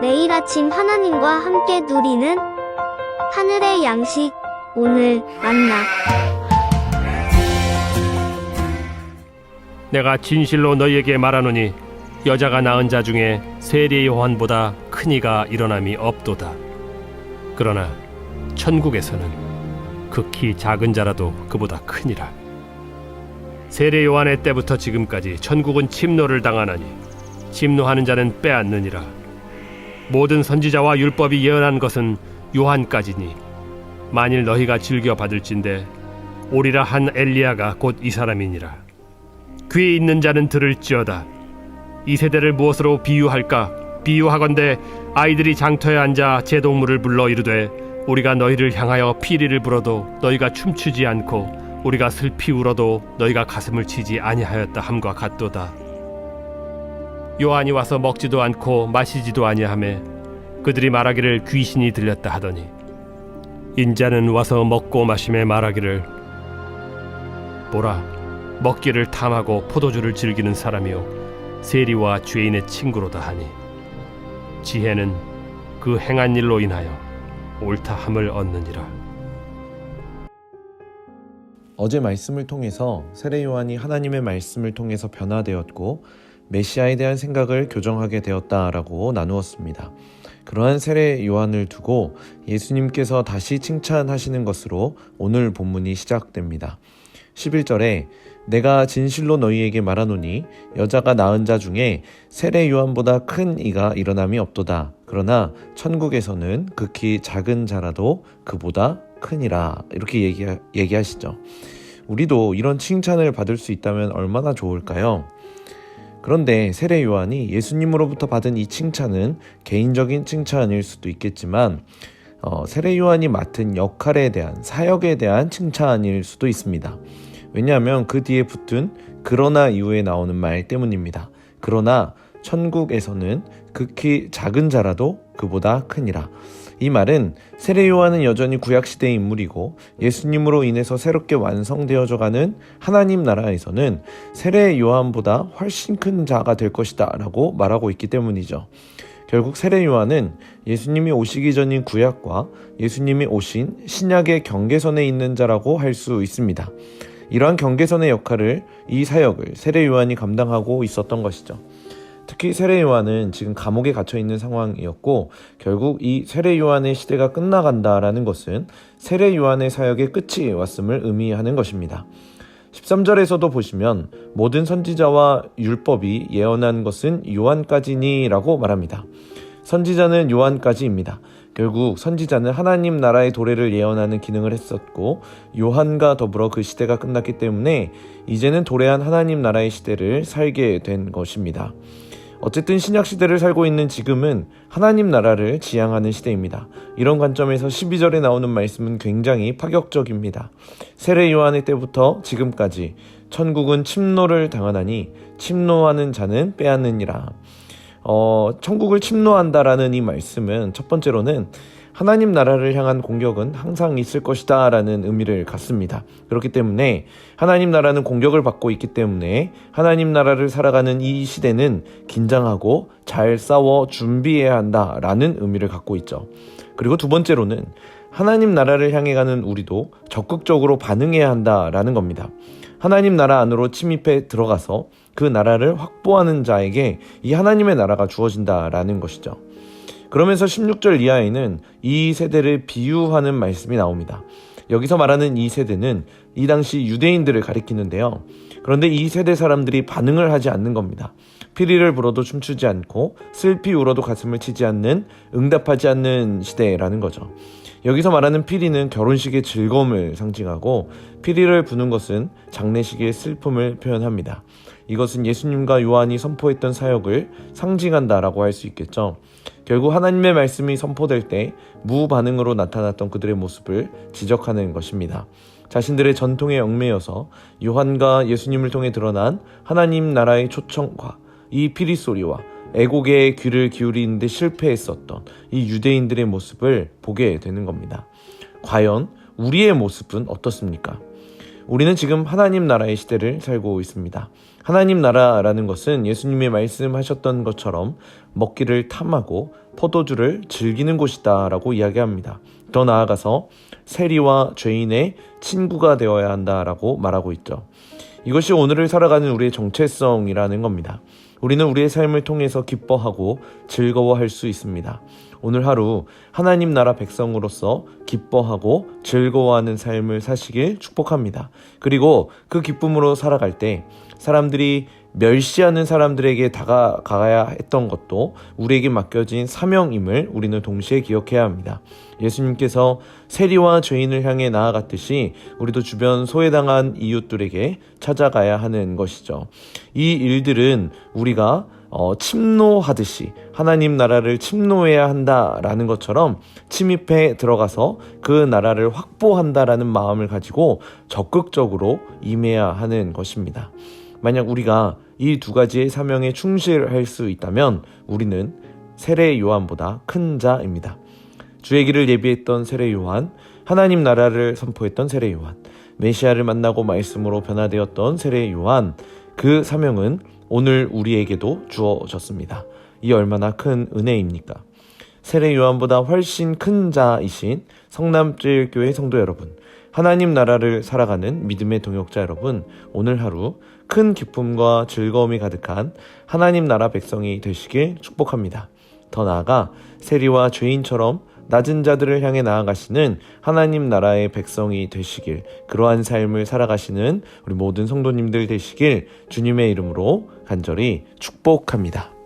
매일 아침 하나님과 함께 누리는 하늘의 양식, 오늘 만나. 내가 진실로 너희에게 말하노니 여자가 낳은 자 중에 세례 요한보다 큰 이가 일어남이 없도다. 그러나 천국에서는 극히 작은 자라도 그보다 크니라. 세례 요한의 때부터 지금까지 천국은 침노를 당하나니 침노하는 자는 빼앗느니라. 모든 선지자와 율법이 예언한 것은 요한까지니 만일 너희가 즐겨 받을진대 오리라 한 엘리야가 곧 이 사람이니라. 귀 있는 자는 들을지어다. 이 세대를 무엇으로 비유할까? 비유하건대 아이들이 장터에 앉아 제동물을 불러 이르되 우리가 너희를 향하여 피리를 불어도 너희가 춤추지 않고 우리가 슬피 울어도 너희가 가슴을 치지 아니하였다 함과 같도다. 요한이 와서 먹지도 않고 마시지도 아니하매 그들이 말하기를 귀신이 들렸다 하더니 인자는 와서 먹고 마심에 말하기를 보라, 먹기를 탐하고 포도주를 즐기는 사람이요 세리와 죄인의 친구로다 하니 지혜는 그 행한 일로 인하여 옳다함을 얻느니라. 어제 말씀을 통해서 세례 요한이 하나님의 말씀을 통해서 변화되었고 메시아에 대한 생각을 교정하게 되었다라고 나누었습니다. 그러한 세례 요한을 두고 예수님께서 다시 칭찬하시는 것으로 오늘 본문이 시작됩니다. 11절에 내가 진실로 너희에게 말하노니 여자가 낳은 자 중에 세례 요한보다 큰 이가 일어남이 없도다. 그러나 천국에서는 극히 작은 자라도 그보다 크니라. 이렇게 얘기하시죠. 우리도 이런 칭찬을 받을 수 있다면 얼마나 좋을까요? 그런데 세례 요한이 예수님으로부터 받은 이 칭찬은 개인적인 칭찬일 수도 있겠지만 세례 요한이 맡은 역할에 대한 사역에 대한 칭찬일 수도 있습니다. 왜냐하면 그 뒤에 붙은 그러나 이후에 나오는 말 때문입니다. 그러나 천국에서는 극히 작은 자라도 그보다 크니라. 이 말은 세례 요한은 여전히 구약시대의 인물이고 예수님으로 인해서 새롭게 완성되어져 가는 하나님 나라에서는 세례 요한보다 훨씬 큰 자가 될 것이다 라고 말하고 있기 때문이죠. 결국 세례 요한은 예수님이 오시기 전인 구약과 예수님이 오신 신약의 경계선에 있는 자라고 할 수 있습니다. 이러한 경계선의 역할을, 이 사역을 세례 요한이 감당하고 있었던 것이죠. 특히 세례 요한은 지금 감옥에 갇혀 있는 상황이었고 결국 이 세례 요한의 시대가 끝나간다라는 것은 세례 요한의 사역의 끝이 왔음을 의미하는 것입니다. 13절에서도 보시면 모든 선지자와 율법이 예언한 것은 요한까지니 라고 말합니다. 선지자는 요한까지입니다. 결국 선지자는 하나님 나라의 도래를 예언하는 기능을 했었고 요한과 더불어 그 시대가 끝났기 때문에 이제는 도래한 하나님 나라의 시대를 살게 된 것입니다. 어쨌든 신약 시대를 살고 있는 지금은 하나님 나라를 지향하는 시대입니다. 이런 관점에서 12절에 나오는 말씀은 굉장히 파격적입니다. 세례 요한의 때부터 지금까지 천국은 침노를 당하나니 침노하는 자는 빼앗느니라. 천국을 침노한다라는 이 말씀은 첫 번째로는 하나님 나라를 향한 공격은 항상 있을 것이다 라는 의미를 갖습니다. 그렇기 때문에 하나님 나라는 공격을 받고 있기 때문에 하나님 나라를 살아가는 이 시대는 긴장하고 잘 싸워 준비해야 한다 라는 의미를 갖고 있죠. 그리고 두 번째로는 하나님 나라를 향해 가는 우리도 적극적으로 반응해야 한다라는 겁니다. 하나님 나라 안으로 침입해 들어가서 그 나라를 확보하는 자에게 이 하나님의 나라가 주어진다라는 것이죠. 그러면서 16절 이하에는 이 세대를 비유하는 말씀이 나옵니다. 여기서 말하는 이 세대는 이 당시 유대인들을 가리키는데요. 그런데 이 세대 사람들이 반응을 하지 않는 겁니다. 피리를 불어도 춤추지 않고 슬피 울어도 가슴을 치지 않는, 응답하지 않는 시대라는 거죠. 여기서 말하는 피리는 결혼식의 즐거움을 상징하고 피리를 부는 것은 장례식의 슬픔을 표현합니다. 이것은 예수님과 요한이 선포했던 사역을 상징한다라고 할 수 있겠죠. 결국 하나님의 말씀이 선포될 때 무반응으로 나타났던 그들의 모습을 지적하는 것입니다. 자신들의 전통에 얽매여서 요한과 예수님을 통해 드러난 하나님 나라의 초청과 이 피리 소리와 애곡의 귀를 기울이는데 실패했었던 이 유대인들의 모습을 보게 되는 겁니다. 과연 우리의 모습은 어떻습니까? 우리는 지금 하나님 나라의 시대를 살고 있습니다. 하나님 나라라는 것은 예수님이 말씀하셨던 것처럼 먹기를 탐하고 포도주를 즐기는 곳이다 라고 이야기합니다. 더 나아가서 세리와 죄인의 친구가 되어야 한다라고 말하고 있죠. 이것이 오늘을 살아가는 우리의 정체성이라는 겁니다. 우리는 우리의 삶을 통해서 기뻐하고 즐거워할 수 있습니다. 오늘 하루 하나님 나라 백성으로서 기뻐하고 즐거워하는 삶을 사시길 축복합니다. 그리고 그 기쁨으로 살아갈 때 사람들이 멸시하는 사람들에게 다가가야 했던 것도 우리에게 맡겨진 사명임을 우리는 동시에 기억해야 합니다. 예수님께서 세리와 죄인을 향해 나아갔듯이 우리도 주변 소외당한 이웃들에게 찾아가야 하는 것이죠. 이 일들은 우리가 침노하듯이 하나님 나라를 침노해야 한다라는 것처럼 침입해 들어가서 그 나라를 확보한다라는 마음을 가지고 적극적으로 임해야 하는 것입니다. 만약 우리가 이 두 가지의 사명에 충실할 수 있다면 우리는 세례 요한보다 큰 자입니다. 주의 길을 예비했던 세례 요한, 하나님 나라를 선포했던 세례 요한, 메시아를 만나고 말씀으로 변화되었던 세례 요한, 그 사명은 오늘 우리에게도 주어졌습니다. 이 얼마나 큰 은혜입니까? 세례 요한보다 훨씬 큰 자이신 성남제일교회 성도 여러분, 하나님 나라를 살아가는 믿음의 동역자 여러분, 오늘 하루 큰 기쁨과 즐거움이 가득한 하나님 나라 백성이 되시길 축복합니다. 더 나아가 세리와 죄인처럼 낮은 자들을 향해 나아가시는 하나님 나라의 백성이 되시길, 그러한 삶을 살아가시는 우리 모든 성도님들 되시길 주님의 이름으로 간절히 축복합니다.